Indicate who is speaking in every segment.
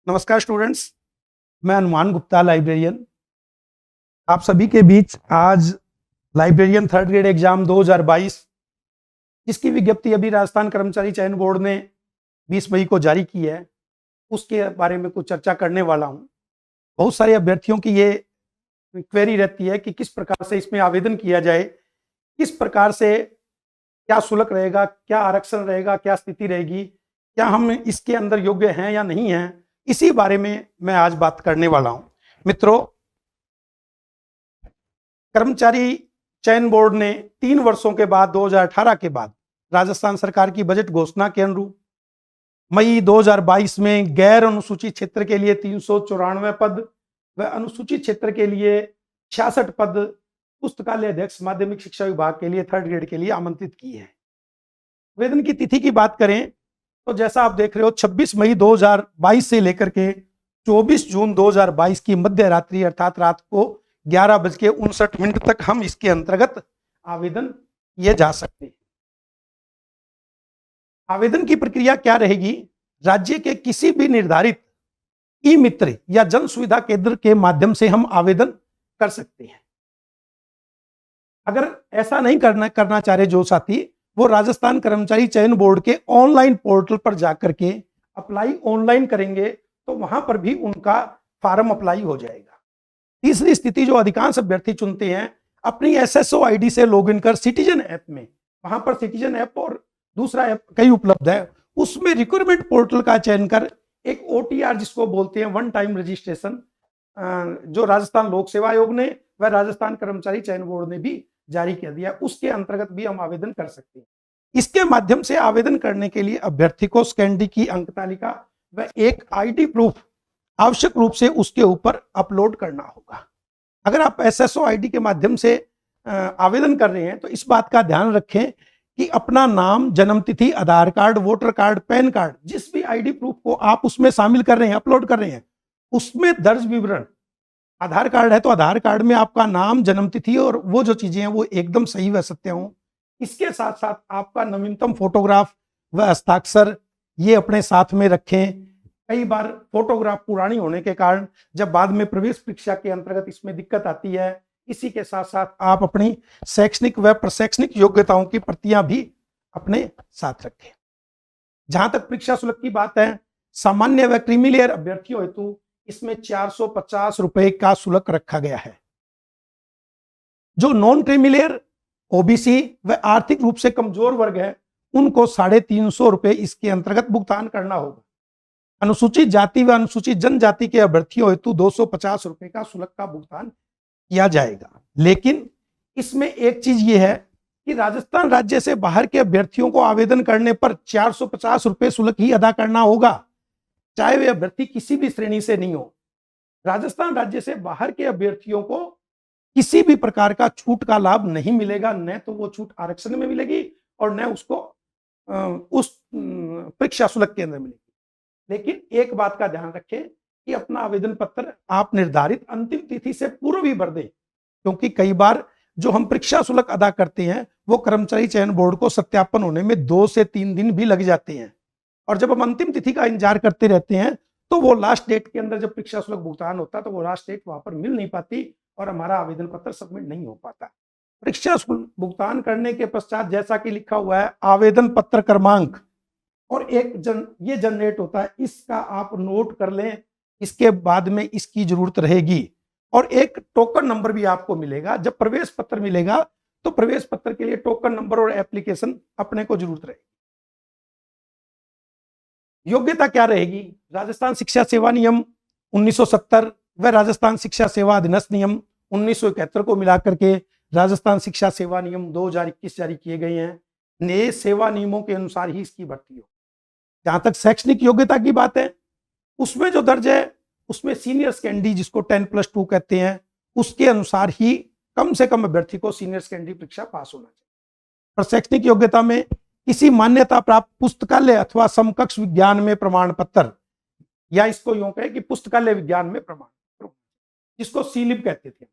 Speaker 1: नमस्कार स्टूडेंट्स, मैं अनुमान गुप्ता लाइब्रेरियन आप सभी के बीच आज लाइब्रेरियन थर्ड ग्रेड एग्जाम 2022 जिसकी विज्ञप्ति अभी राजस्थान कर्मचारी चयन बोर्ड ने 20 मई को जारी की है, उसके बारे में कुछ चर्चा करने वाला हूं। बहुत सारे अभ्यर्थियों की ये क्वेरी रहती है कि किस प्रकार से इसमें आवेदन किया जाए, किस प्रकार से क्या शुल्क रहेगा, क्या आरक्षण रहेगा, क्या स्थिति रहेगी, क्या हम इसके अंदर योग्य हैं या नहीं हैं, इसी बारे में मैं आज बात करने वाला हूं। मित्रों, कर्मचारी चयन बोर्ड ने 3 वर्षों के बाद 2018 के बाद राजस्थान सरकार की बजट घोषणा के अनुरूप मई 2022 में गैर अनुसूचित क्षेत्र के लिए 394 पद व अनुसूचित क्षेत्र के लिए 66 पद पुस्तकालय अध्यक्ष माध्यमिक शिक्षा विभाग के लिए थर्ड ग्रेड के लिए आमंत्रित किए हैं। आवेदन की तिथि की बात करें तो जैसा आप देख रहे हो 26 मई 2022 से लेकर के 24 जून 2022 की मध्य रात्रि अर्थात रात को 11:59 तक हम इसके अंतर्गत आवेदन किए जा सकते हैं। आवेदन की प्रक्रिया क्या रहेगी? राज्य के किसी भी निर्धारित ई मित्र या जन सुविधा केंद्र के माध्यम से हम आवेदन कर सकते हैं। अगर ऐसा नहीं करना चाह रहे जो साथी, वो राजस्थान कर्मचारी चयन बोर्ड के ऑनलाइन पोर्टल पर जाकर के अप्लाई ऑनलाइन करेंगे तो वहां पर भी उनका फॉर्म अप्लाई हो जाएगा। तीसरी स्थिति जो अधिकांश अभ्यर्थी चुनते हैं, अपनी एसएसओ आईडी से लॉगिन कर सिटीजन ऐप में, वहां पर सिटीजन ऐप और दूसरा ऐप कई उपलब्ध है, उसमें रिक्रूटमेंट पोर्टल का चयन कर एक ओटीआर जिसको बोलते हैं वन टाइम रजिस्ट्रेशन, जो राजस्थान लोक सेवा आयोग ने व राजस्थान कर्मचारी चयन बोर्ड ने भी जारी कर दिया, उसके अंतर्गत भी हम आवेदन कर सकते हैं। इसके माध्यम से आवेदन करने के लिए अभ्यर्थी को स्कैनडी की अंक तालिका व एक आईडी प्रूफ आवश्यक रूप से उसके ऊपर अपलोड करना होगा। अगर आप एसएसओ आईडी के माध्यम से आवेदन कर रहे हैं तो इस बात का ध्यान रखें कि अपना नाम, जन्मतिथि, Aadhaar card, voter card, PAN card, जिस भी आईडी प्रूफ को आप उसमें शामिल कर रहे हैं, अपलोड कर रहे हैं, उसमें दर्ज विवरण, आधार कार्ड है तो आधार कार्ड में आपका नाम, जन्मतिथि और वो जो चीजें हैं वो एकदम सही व सत्य हों। इसके साथ साथ आपका नवीनतम फोटोग्राफ व हस्ताक्षर ये अपने साथ में रखें। कई बार फोटोग्राफ पुरानी होने के कारण जब बाद में प्रवेश परीक्षा के अंतर्गत इसमें दिक्कत आती है। इसी के साथ साथ आप अपनी शैक्षणिक व प्रशैक्षणिक योग्यताओं की प्रतियां भी अपने साथ रखें। जहां तक परीक्षा शुल्क की बात है, सामान्य व क्रीमी लेयर अभ्यर्थियों हेतु इसमें 450 रुपए का शुल्क रखा गया है। जो नॉन क्रीमी लेयर, ओबीसी व आर्थिक रूप से कमजोर वर्ग है, उनको 350 रुपए इसके अंतर्गत भुगतान करना होगा। अनुसूचित जाति व अनुसूचित जनजाति के अभ्यर्थियों हेतु 250 रुपए का शुल्क का भुगतान किया जाएगा। लेकिन इसमें एक चीज ये है कि राजस्थान राज्य से बाहर के अभ्यर्थियों को आवेदन करने पर 450 रुपए शुल्क ही अदा करना होगा, चाहे वे अभ्यर्थी किसी भी श्रेणी से नहीं हो। राजस्थान राज्य से बाहर के अभ्यर्थियों को किसी भी प्रकार का छूट का लाभ नहीं मिलेगा, न तो वो छूट आरक्षण में मिलेगी और न उसको उस परीक्षा शुल्क के अंदर मिलेगी। लेकिन एक बात का ध्यान रखें कि अपना आवेदन पत्र आप निर्धारित अंतिम तिथि से पूर्व ही भर दें, क्योंकि कई बार जो हम परीक्षा शुल्क अदा करते हैं वो कर्मचारी चयन बोर्ड को सत्यापन होने में 2 से 3 दिन भी लग जाते हैं। और जब हम अंतिम तिथि का इंतजार करते रहते हैं तो वो लास्ट डेट के अंदर जब परीक्षा शुल्क भुगतान होता है तो वो लास्ट डेट वहां पर मिल नहीं पाती और हमारा आवेदन पत्र सबमिट नहीं हो पाता। परीक्षा शुल्क भुगतान करने के पश्चात जैसा कि लिखा हुआ है आवेदन पत्र क्रमांक और एक ये जनरेट होता है, इसका आप नोट कर लें, इसके बाद में इसकी जरूरत रहेगी। और एक टोकन नंबर भी आपको मिलेगा। जब प्रवेश पत्र मिलेगा तो प्रवेश पत्र के लिए टोकन नंबर और एप्लीकेशन अपने को जरूरत रहेगी। योग्यता क्या रहेगी? राजस्थान शिक्षा सेवा नियम 1970 व राजस्थान शिक्षा सेवा अधिनियम नियम 1971 को मिलाकर के राजस्थान शिक्षा सेवा नियम 2021 जारी किए गए हैं। नए सेवा नियमों के अनुसार ही इसकी भर्ती हो। जहां तक शैक्षणिक योग्यता की बात है, उसमें जो दर्ज है उसमें सीनियर सेकेंडरी जिसको 10+2 कहते हैं, उसके अनुसार ही कम से कम अभ्यर्थी को सीनियर सेकेंडरी परीक्षा पास होना चाहिए। और शैक्षणिक योग्यता में किसी मान्यता प्राप्त पुस्तकालय अथवा समकक्ष विज्ञान में प्रमाण पत्र, या इसको यूं कहें कि पुस्तकालय विज्ञान में प्रमाण पत्र, जिसको सीलिप कहते थे।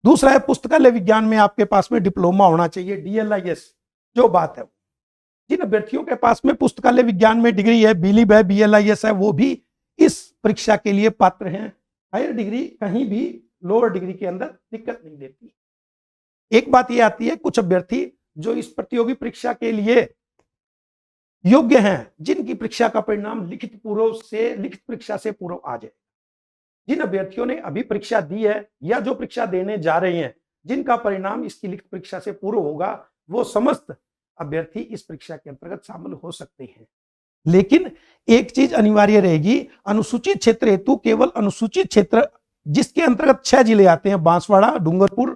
Speaker 1: दूसरा है पुस्तकालय विज्ञान में आपके पास में डिप्लोमा होना चाहिए, डीएलआईएस जो बात है। जिन अभ्यर्थियों के पास में पुस्तकालय विज्ञान में डिग्री है, बीलिब है, बीएलआईएस है, वो भी इस परीक्षा के लिए पात्र हैं। हायर डिग्री कहीं भी लोअर डिग्री के अंदर दिक्कत नहीं देती। एक बात ये आती है, कुछ अभ्यर्थी जो इस प्रतियोगी परीक्षा के लिए योग्य हैं, जिनकी परीक्षा का परिणाम लिखित परीक्षा से पूर्व आ जाए, जिन अभ्यर्थियों ने अभी परीक्षा दी है या जो परीक्षा देने जा रहे हैं, जिनका परिणाम इसकी लिखित परीक्षा से पूर्व होगा, वो समस्त अभ्यर्थी इस परीक्षा के अंतर्गत शामिल हो सकते हैं। लेकिन एक चीज अनिवार्य रहेगी, अनुसूचित क्षेत्र हेतु केवल अनुसूचित क्षेत्र जिसके अंतर्गत 6 जिले आते हैं, बांसवाड़ा, डूंगरपुर,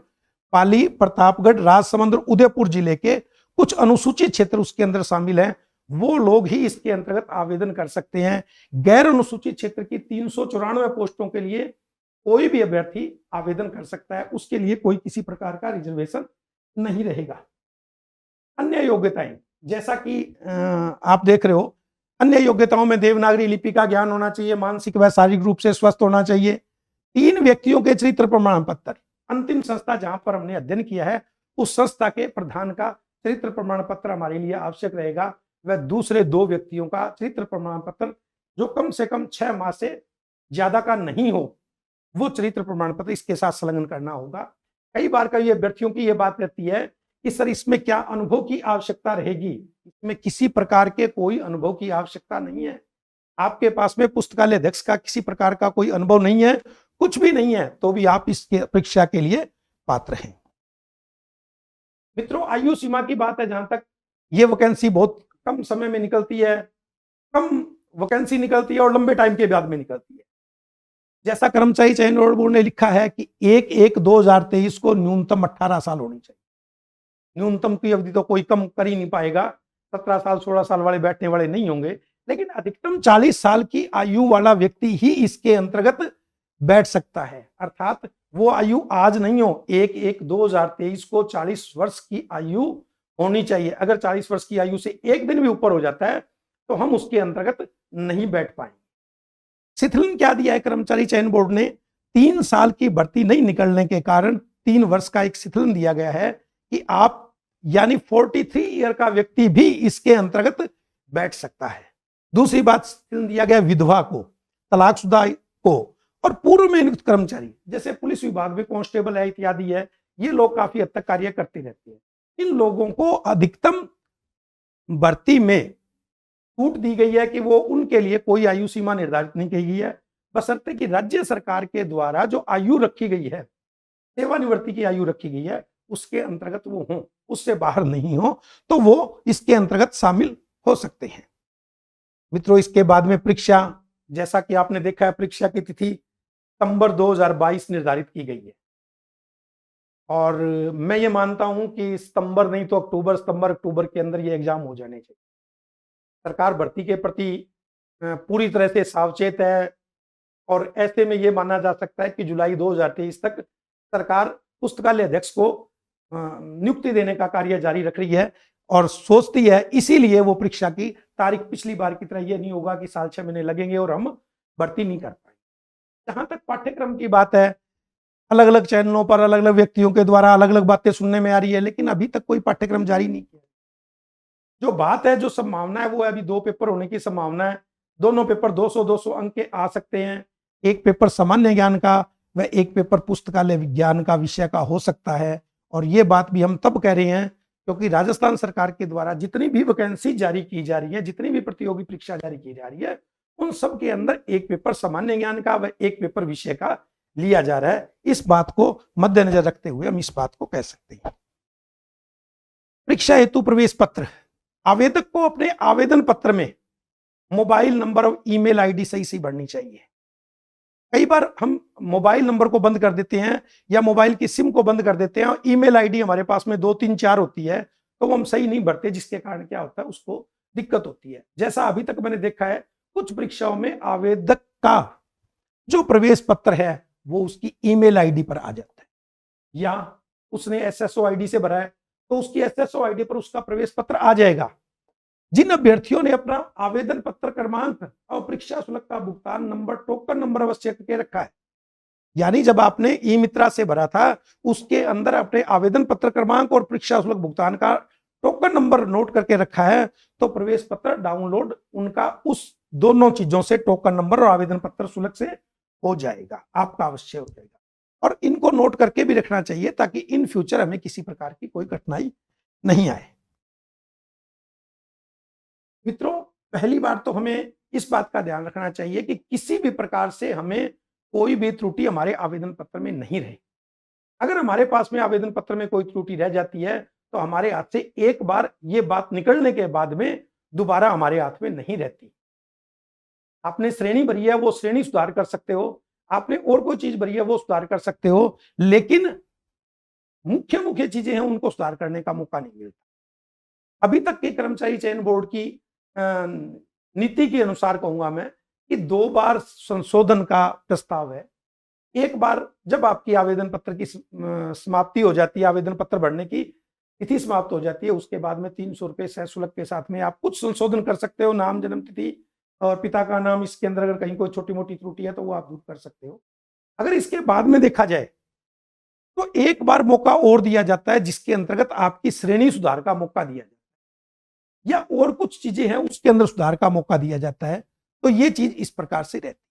Speaker 1: पाली, प्रतापगढ़, राजसमंद, उदयपुर जिले के कुछ अनुसूचित क्षेत्र उसके अंदर शामिल हैं, वो लोग ही इसके अंतर्गत आवेदन कर सकते हैं। गैर अनुसूचित क्षेत्र की 394 पोस्टों के लिए कोई भी अभ्यर्थी आवेदन कर सकता है, उसके लिए कोई किसी प्रकार का रिजर्वेशन नहीं रहेगा। अन्य योग्यताएं, जैसा कि आप देख रहे हो, अन्य योग्यताओं में देवनागरी लिपि का ज्ञान होना चाहिए, मानसिक व शारीरिक रूप से स्वस्थ होना चाहिए, 3 व्यक्तियों के चरित्र प्रमाण पत्र, अंतिम संस्था जहां पर हमने अध्ययन किया है उस संस्था के प्रधान का चरित्र प्रमाण पत्र हमारे लिए आवश्यक रहेगा, वह दूसरे 2 व्यक्तियों का चरित्र प्रमाण पत्र जो कम से कम 6 माह से ज्यादा का नहीं हो, वो चरित्र प्रमाण पत्र इसके साथ संलग्न करना होगा। कई बार कई अभ्यर्थियों की यह बात रहती है कि सर इसमें क्या अनुभव की आवश्यकता रहेगी? इसमें किसी प्रकार के कोई अनुभव की आवश्यकता नहीं है। आपके पास में पुस्तकालय अध्यक्ष का किसी प्रकार का कोई अनुभव नहीं है, कुछ भी नहीं है, तो भी आप इसके परीक्षा के लिए पात्र हैं। मित्रों, आयु सीमा की बात है, जहां तक ये वैकेंसी बहुत कम समय में निकलती है, कम वैकेंसी निकलती है और लंबे टाइम के बाद में निकलती है। जैसा कर्मचारी चयन बोर्ड ने लिखा है कि 1/1/2023 को न्यूनतम 18 साल होनी चाहिए। न्यूनतम की अवधि तो कोई कम कर ही नहीं पाएगा, 17 साल 16 साल वाले बैठने वाले नहीं होंगे, लेकिन अधिकतम 40 साल की आयु वाला व्यक्ति ही इसके अंतर्गत बैठ सकता है। अर्थात वो आयु आज नहीं हो, 1/1/2023 को 40 वर्ष की आयु होनी चाहिए। अगर 40 वर्ष की आयु से एक दिन भी ऊपर हो जाता है तो हम उसके अंतर्गत नहीं बैठ पाएंगे। शिथिलन क्या दिया है कर्मचारी चयन बोर्ड ने? 3 साल की भर्ती नहीं निकलने के कारण 3 वर्ष का एक शिथिलन दिया गया है कि आप यानी 43 ईयर का व्यक्ति भी इसके अंतर्गत बैठ सकता है। दूसरी बात शिथिलन दिया गया विधवा को, तलाकशुदा को और पूर्व में नियुक्त कर्मचारी, जैसे पुलिस विभाग में कांस्टेबल है इत्यादि है, ये लोग काफी हद तक कार्य करते रहते हैं। इन लोगों को अधिकतम भर्ती में छूट दी गई है कि वो उनके लिए कोई आयु सीमा निर्धारित नहीं की गई है, बशर्ते कि राज्य सरकार के द्वारा जो आयु रखी गई है, सेवानिवृत्ति की आयु रखी गई है, उसके अंतर्गत वो हो, उससे बाहर नहीं हो, तो वो इसके अंतर्गत शामिल हो सकते हैं। मित्रों, इसके बाद में परीक्षा, जैसा कि आपने देखा है, परीक्षा की तिथि सितंबर 2022 निर्धारित की गई है और मैं ये मानता हूं कि सितंबर नहीं तो अक्टूबर के अंदर ये एग्जाम हो जाने चाहिए। सरकार भर्ती के प्रति पूरी तरह से सावचेत है और ऐसे में ये माना जा सकता है कि जुलाई 2023 तक सरकार पुस्तकालय अध्यक्ष को नियुक्ति देने का कार्य जारी रख रही है और सोचती है, इसीलिए वो परीक्षा की तारीख पिछली बार की तरह ये नहीं होगा कि साल 6 महीने लगेंगे और हम भर्ती नहीं कर पाएंगे। जहां तक पाठ्यक्रम की बात है, अलग अलग चैनलों पर अलग अलग व्यक्तियों के द्वारा अलग अलग बातें सुनने में आ रही है, लेकिन अभी तक कोई पाठ्यक्रम जारी नहीं किया। जो बात है, जो संभावना है, वो अभी 2 पेपर होने की संभावना है। दोनों पेपर 200-200 अंक के आ सकते हैं। एक पेपर सामान्य ज्ञान का व एक पेपर पुस्तकालय विज्ञान का विषय का हो सकता है। और ये बात भी हम तब कह रहे हैं क्योंकि राजस्थान सरकार के द्वारा जितनी भी वैकेंसी जारी की जा रही है, जितनी भी प्रतियोगी परीक्षा जारी की जा रही है, उन सब के अंदर एक पेपर सामान्य ज्ञान का व एक पेपर विषय का लिया जा रहा है। इस बात को मद्देनजर रखते हुए हम इस बात को कह सकते हैं। परीक्षा हेतु प्रवेश पत्र, आवेदक को अपने आवेदन पत्र में मोबाइल नंबर और ईमेल आईडी सही भरनी चाहिए। कई बार हम मोबाइल नंबर को बंद कर देते हैं या मोबाइल की सिम को बंद कर देते हैं और ईमेल आईडी हमारे पास में 2, 3, 4 होती है, तो वो हम सही नहीं भरते, जिसके कारण क्या होता है, उसको दिक्कत होती है। जैसा अभी तक मैंने देखा है, कुछ परीक्षाओं में आवेदक का जो प्रवेश पत्र है वो उसकी ईमेल आईडी पर आ जाता है, या उसने एसएसओ आईडी से भरा है तो उसकी एसएसओ आईडी पर उसका प्रवेश पत्र आ जाएगा। जिन अभ्यर्थियों ने अपना आवेदन पत्र क्रमांक और परीक्षा शुल्क का भुगतान नंबर, टोकन नंबर अवश्य के रखा है, यानी जब आपने ई मित्रा से भरा था उसके अंदर अपने आवेदन पत्र क्रमांक और परीक्षा शुल्क भुगतान का टोकन नंबर नोट करके रखा है, तो प्रवेश पत्र डाउनलोड उनका उस दोनों चीजों से टोकन नंबर और आवेदन पत्र शुल्क से हो जाएगा, आपका अवश्य हो जाएगा। और इनको नोट करके भी रखना चाहिए ताकि इन फ्यूचर हमें किसी प्रकार की कोई कठिनाई नहीं आए। मित्रों, पहली बार तो हमें इस बात का ध्यान रखना चाहिए कि किसी भी प्रकार से हमें कोई भी त्रुटि हमारे आवेदन पत्र में नहीं रहे। अगर हमारे पास में आवेदन पत्र में कोई त्रुटि रह जाती है तो हमारे हाथ से एक बार ये बात निकलने के बाद में दोबारा हमारे हाथ में नहीं रहती। आपने श्रेणी भरी है वो श्रेणी सुधार कर सकते हो, आपने और कोई चीज भरी है वो सुधार कर सकते हो, लेकिन मुख्य मुख्य चीजें हैं उनको सुधार करने का मौका नहीं मिलता। अभी तक के कर्मचारी चयन बोर्ड की नीति के अनुसार कहूंगा मैं कि 2 बार संशोधन का प्रस्ताव है। एक बार जब आपकी आवेदन पत्र की समाप्ति हो जाती है, आवेदन पत्र भरने की तिथि समाप्त हो जाती है, उसके बाद में 300 रुपए सहशुल्क के साथ में आप कुछ संशोधन कर सकते हो। नाम, जन्म तिथि और पिता का नाम, इसके अंदर अगर कहीं कोई छोटी मोटी त्रुटि है तो वो आप दूर कर सकते हो। अगर इसके बाद में देखा जाए तो एक बार मौका और दिया जाता है जिसके अंतर्गत आपकी श्रेणी सुधार का मौका दिया जाता है या और कुछ चीजें हैं उसके अंदर सुधार का मौका दिया जाता है। तो ये चीज इस प्रकार से रहती है।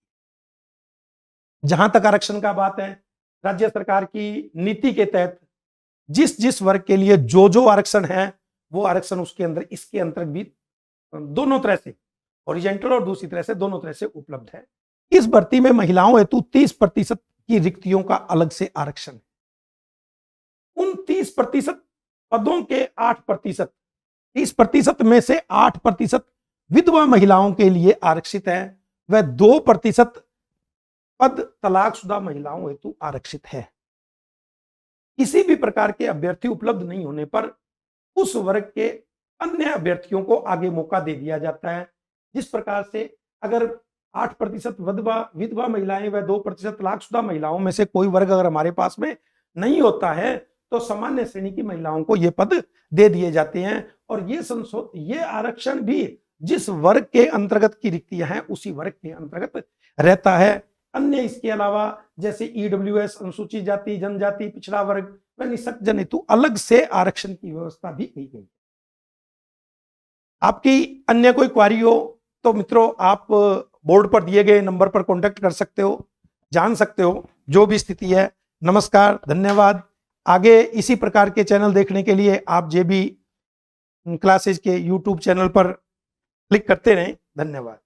Speaker 1: जहां तक आरक्षण का बात है, राज्य सरकार की नीति के तहत जिस जिस वर्ग के लिए जो जो आरक्षण है वो आरक्षण उसके अंदर इसके अंतर्गत भी दोनों तरह से, हॉरिजॉन्टल और दूसरी तरह से, दोनों तरह से उपलब्ध है। इस भर्ती में महिलाओं हेतु 30% की रिक्तियों का अलग से आरक्षण है। उन 30% पदों के 8%, 30% में से 8% विधवा महिलाओं के लिए आरक्षित है, वह 2% पद तलाकशुदा महिलाओं हेतु आरक्षित है। किसी भी प्रकार के अभ्यर्थी उपलब्ध नहीं होने पर उस वर्ग के अन्य अभ्यर्थियों को आगे मौका दे दिया जाता है। जिस प्रकार से अगर 8% विधवा महिलाएं व 2% तलाकशुदा महिलाओं में से कोई वर्ग अगर हमारे पास में नहीं होता है तो सामान्य श्रेणी की महिलाओं को ये पद दे दिए जाते हैं। और ये आरक्षण भी जिस वर्ग के अंतर्गत की रिक्तियां हैं उसी वर्ग के अंतर्गत रहता है। अन्य इसके अलावा जैसे ईडब्ल्यूएस, अनुसूचित जाति, जनजाति, पिछड़ा वर्ग व निःशक्तजन हेतु अलग से आरक्षण की व्यवस्था भी की गई। आपकी अन्य कोई क्वारी हो तो मित्रों आप बोर्ड पर दिए गए नंबर पर कांटेक्ट कर सकते हो, जान सकते हो जो भी स्थिति है। नमस्कार, धन्यवाद। आगे इसी प्रकार के चैनल देखने के लिए आप जेबी क्लासेज के यूट्यूब चैनल पर क्लिक करते रहें। धन्यवाद।